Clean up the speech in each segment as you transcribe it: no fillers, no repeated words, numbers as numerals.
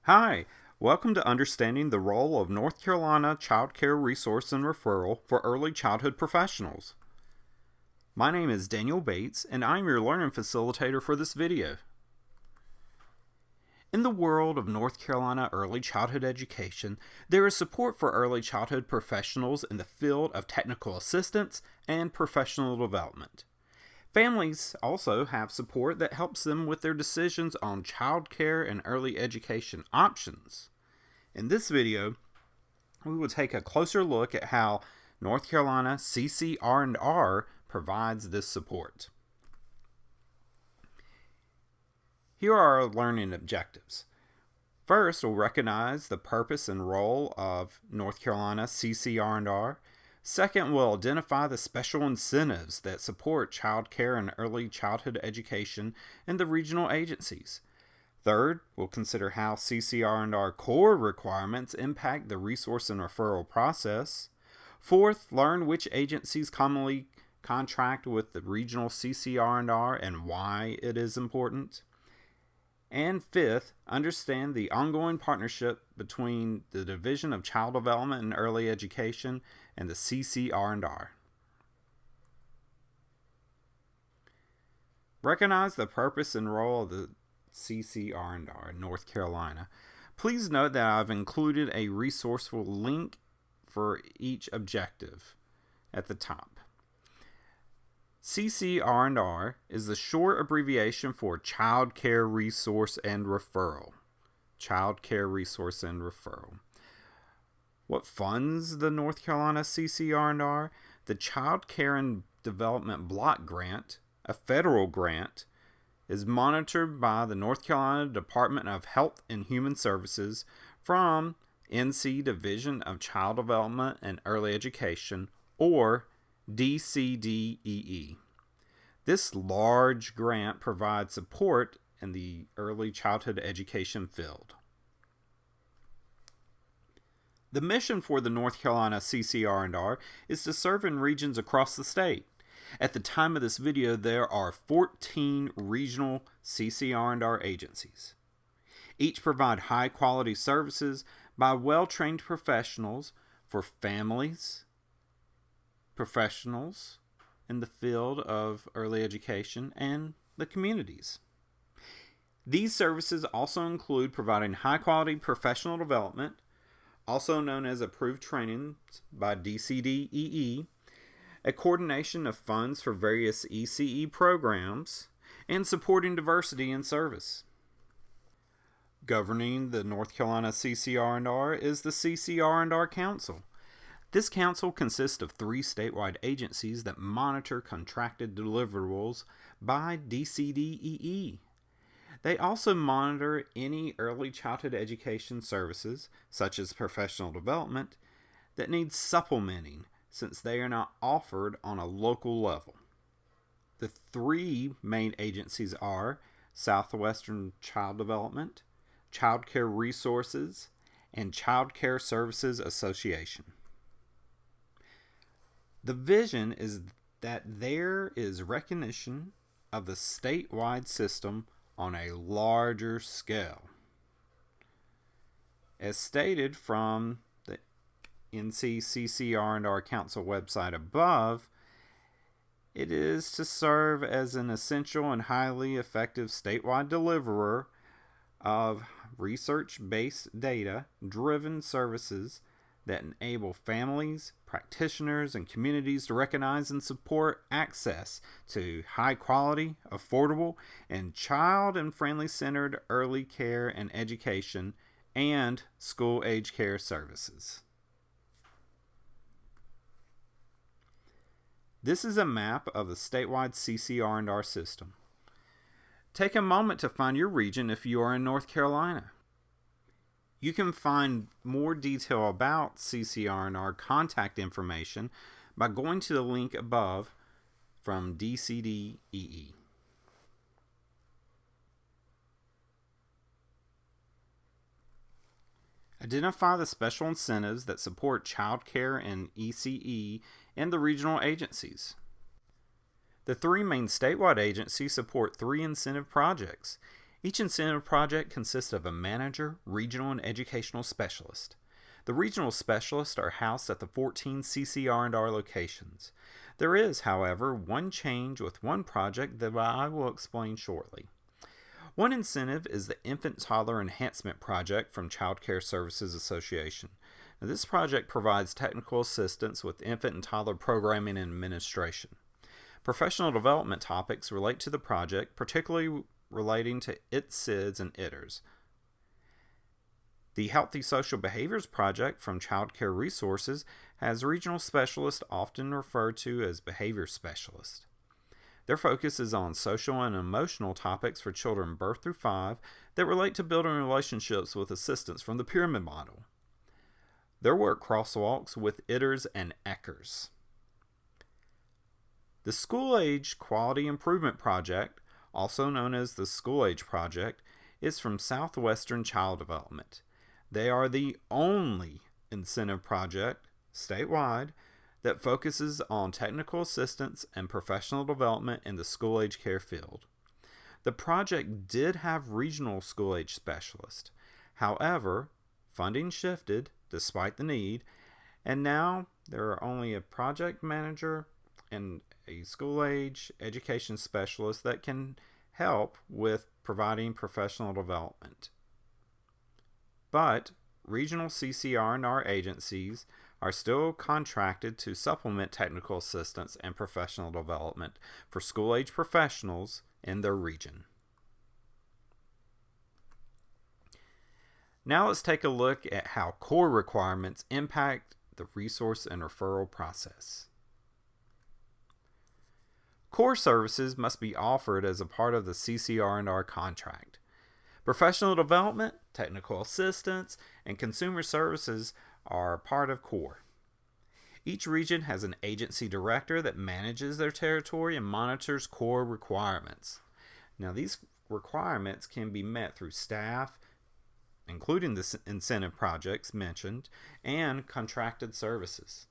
Hi, welcome to Understanding the Role of North Carolina Child Care Resource and Referral for Early Childhood Professionals. My name is Daniel Bates, and I'm your learning facilitator for this video. In the world of North Carolina early childhood education, there is support for early childhood professionals in the field of technical assistance and professional development. Families also have support that helps them with their decisions on child care and early education options. In this video, we will take a closer look at how North Carolina CCR&R provides this support. Here are our learning objectives. First, we'll recognize the purpose and role of North Carolina CCR&R. Second, we'll identify the special incentives that support child care and early childhood education in the regional agencies. Third, we'll consider how CCR&R core requirements impact the resource and referral process. Fourth, learn which agencies commonly contract with the regional CCR&R and why it is important. And fifth, understand the ongoing partnership between the Division of Child Development and Early Education and the CCR&R. Recognize the purpose and role of the CCR&R in North Carolina. Please note that I've included a resourceful link for each objective at the top. CCR&R is the short abbreviation for Child Care Resource and Referral. Child Care Resource and Referral. What funds the North Carolina CCR&R? The Child Care and Development Block Grant, a federal grant, is monitored by the North Carolina Department of Health and Human Services from NC Division of Child Development and Early Education, or DCDEE. This large grant provides support in the early childhood education field. The mission for the North Carolina CCR&R is to serve in regions across the state. At the time of this video, there are 14 regional CCR&R agencies. Each provide high-quality services by well-trained professionals for families, professionals in the field of early education, and the communities. These services also include providing high-quality professional development, also known as approved trainings by DCDEE, a coordination of funds for various ECE programs, and supporting diversity in service. Governing the North Carolina CCR&R is the CCR&R Council. This council consists of 3 statewide agencies that monitor contracted deliverables by DCDEE. They also monitor any early childhood education services, such as professional development, that need supplementing since they are not offered on a local level. The 3 main agencies are Southwestern Child Development, Child Care Resources, and Child Care Services Association. The vision is that there is recognition of the statewide system on a larger scale. As stated from the NC CCR&R Council website above, it is to serve as an essential and highly effective statewide deliverer of research-based data-driven services that enable families, practitioners, and communities to recognize and support access to high-quality, affordable, and child and family-centered early care and education and school-age care services. This is a map of the statewide CCR&R system. Take a moment to find your region if you are in North Carolina. You can find more detail about CCR&R contact information by going to the link above from DCDEE. Identify the special incentives that support child care and ECE in the regional agencies. The 3 main statewide agencies support 3 incentive projects. Each incentive project consists of a manager, regional, and educational specialist. The regional specialists are housed at the 14 CCR&R locations. There is, however, one change with one project that I will explain shortly. One incentive is the Infant-toddler Enhancement Project from Child Care Services Association. Now, this project provides technical assistance with infant and toddler programming and administration. Professional development topics relate to the project, particularly relating to its SIDS and ITERs. The Healthy Social Behaviors Project from Child Care Resources has regional specialists often referred to as behavior specialists. Their focus is on social and emotional topics for children birth through 5 that relate to building relationships with assistance from the pyramid model. Their work crosswalks with ITERs and ECHRs. The School Age Quality Improvement Project, also known as the School Age Project, is from Southwestern Child Development. They are the only incentive project statewide that focuses on technical assistance and professional development in the school age care field. The project did have regional school age specialists. However, funding shifted despite the need, and now there are only a project manager and a school age education specialist that can help with providing professional development. But regional CCR&R agencies are still contracted to supplement technical assistance and professional development for school-age professionals in their region. Now let's take a look at how core requirements impact the resource and referral process. Core services must be offered as a part of the CCR&R contract. Professional development, technical assistance, and consumer services are part of core. Each region has an agency director that manages their territory and monitors core requirements. Now, these requirements can be met through staff, including the incentive projects mentioned, and contracted services.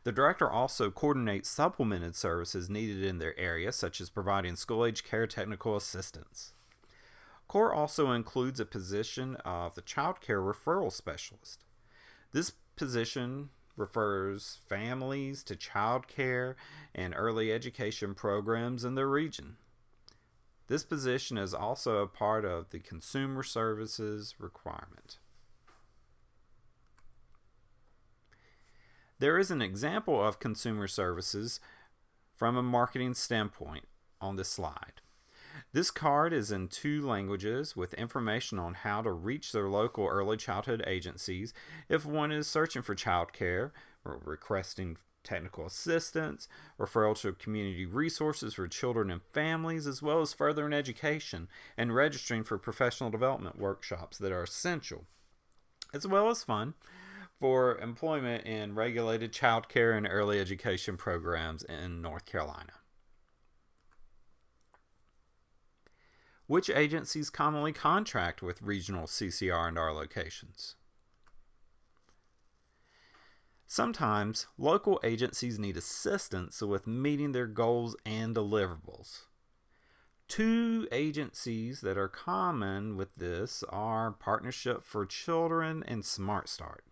The director also coordinates supplemented services needed in their area, such as providing school-age care technical assistance. CORE also includes a position of the child care referral specialist. This position refers families to child care and early education programs in their region. This position is also a part of the consumer services requirement. There is an example of consumer services from a marketing standpoint on this slide. This card is in 2 languages with information on how to reach their local early childhood agencies if one is searching for child care or requesting technical assistance, referral to community resources for children and families, as well as furthering education and registering for professional development workshops that are essential, as well as fun for employment in regulated child care and early education programs in North Carolina. Which agencies commonly contract with regional CCR&R locations? Sometimes, local agencies need assistance with meeting their goals and deliverables. 2 agencies that are common with this are Partnership for Children and Smart Start.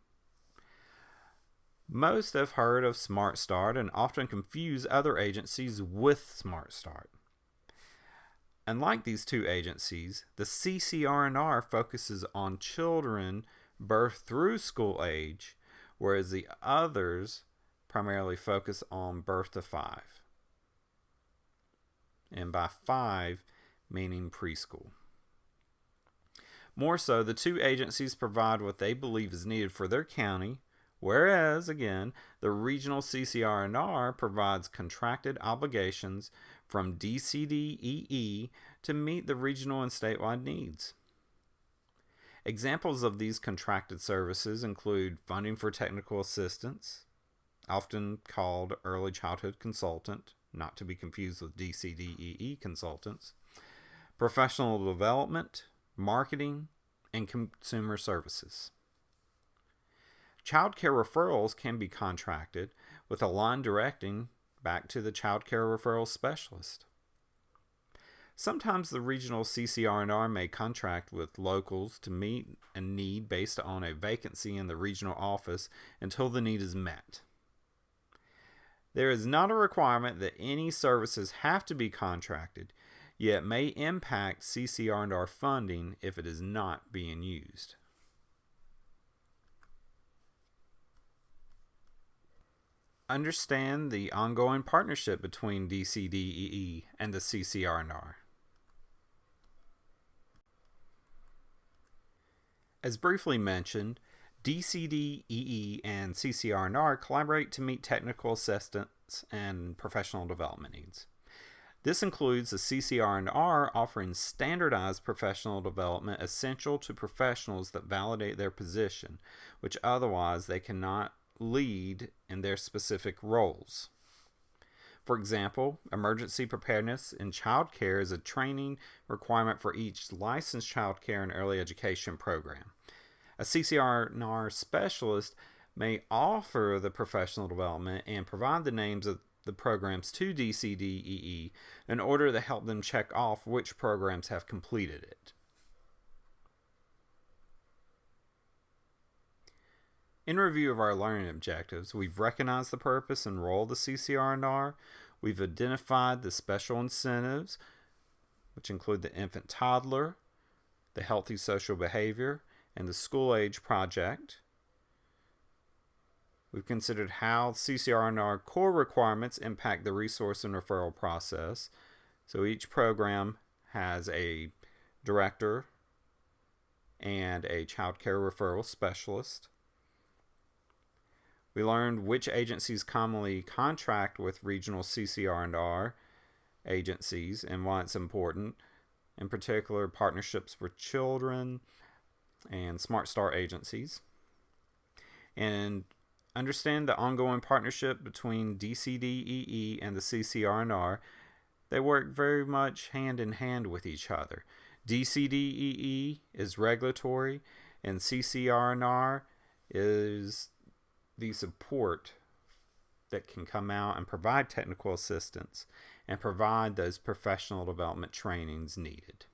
Most have heard of Smart Start and often confuse other agencies with Smart Start. Unlike these 2 agencies, the CCR&R focuses on children birth through school age, whereas the others primarily focus on birth to 5. And by 5, meaning preschool. More so, the 2 agencies provide what they believe is needed for their county, whereas, again, the regional CCR&R provides contracted obligations from DCDEE to meet the regional and statewide needs. Examples of these contracted services include funding for technical assistance, often called early childhood consultant, not to be confused with DCDEE consultants, professional development, marketing, and consumer services. Child care referrals can be contracted with a line directing back to the child care referral specialist. Sometimes the regional CCR&R may contract with locals to meet a need based on a vacancy in the regional office until the need is met. There is not a requirement that any services have to be contracted, yet may impact CCR&R funding if it is not being used. Understand the ongoing partnership between DCDEE and the CCR&R. As briefly mentioned, DCDEE and CCR&R collaborate to meet technical assistance and professional development needs. This includes the CCR&R offering standardized professional development essential to professionals that validate their position, which otherwise they cannot lead in their specific roles. For example, emergency preparedness in child care is a training requirement for each licensed child care and early education program. A CCR&R specialist may offer the professional development and provide the names of the programs to DCDEE in order to help them check off which programs have completed it. In review of our learning objectives, we've recognized the purpose and role of the CCR&R. We've identified the special incentives, which include the infant-toddler, the healthy social behavior, and the school age project. We've considered how CCR&R core requirements impact the resource and referral process. So each program has a director and a child care referral specialist. We learned which agencies commonly contract with regional CCR&R agencies and why it's important. In particular, partnerships with children and Smart Start agencies. And understand the ongoing partnership between DCDEE and the CCR&R. They work very much hand in hand with each other. DCDEE is regulatory and CCR&R is the support that can come out and provide technical assistance and provide those professional development trainings needed.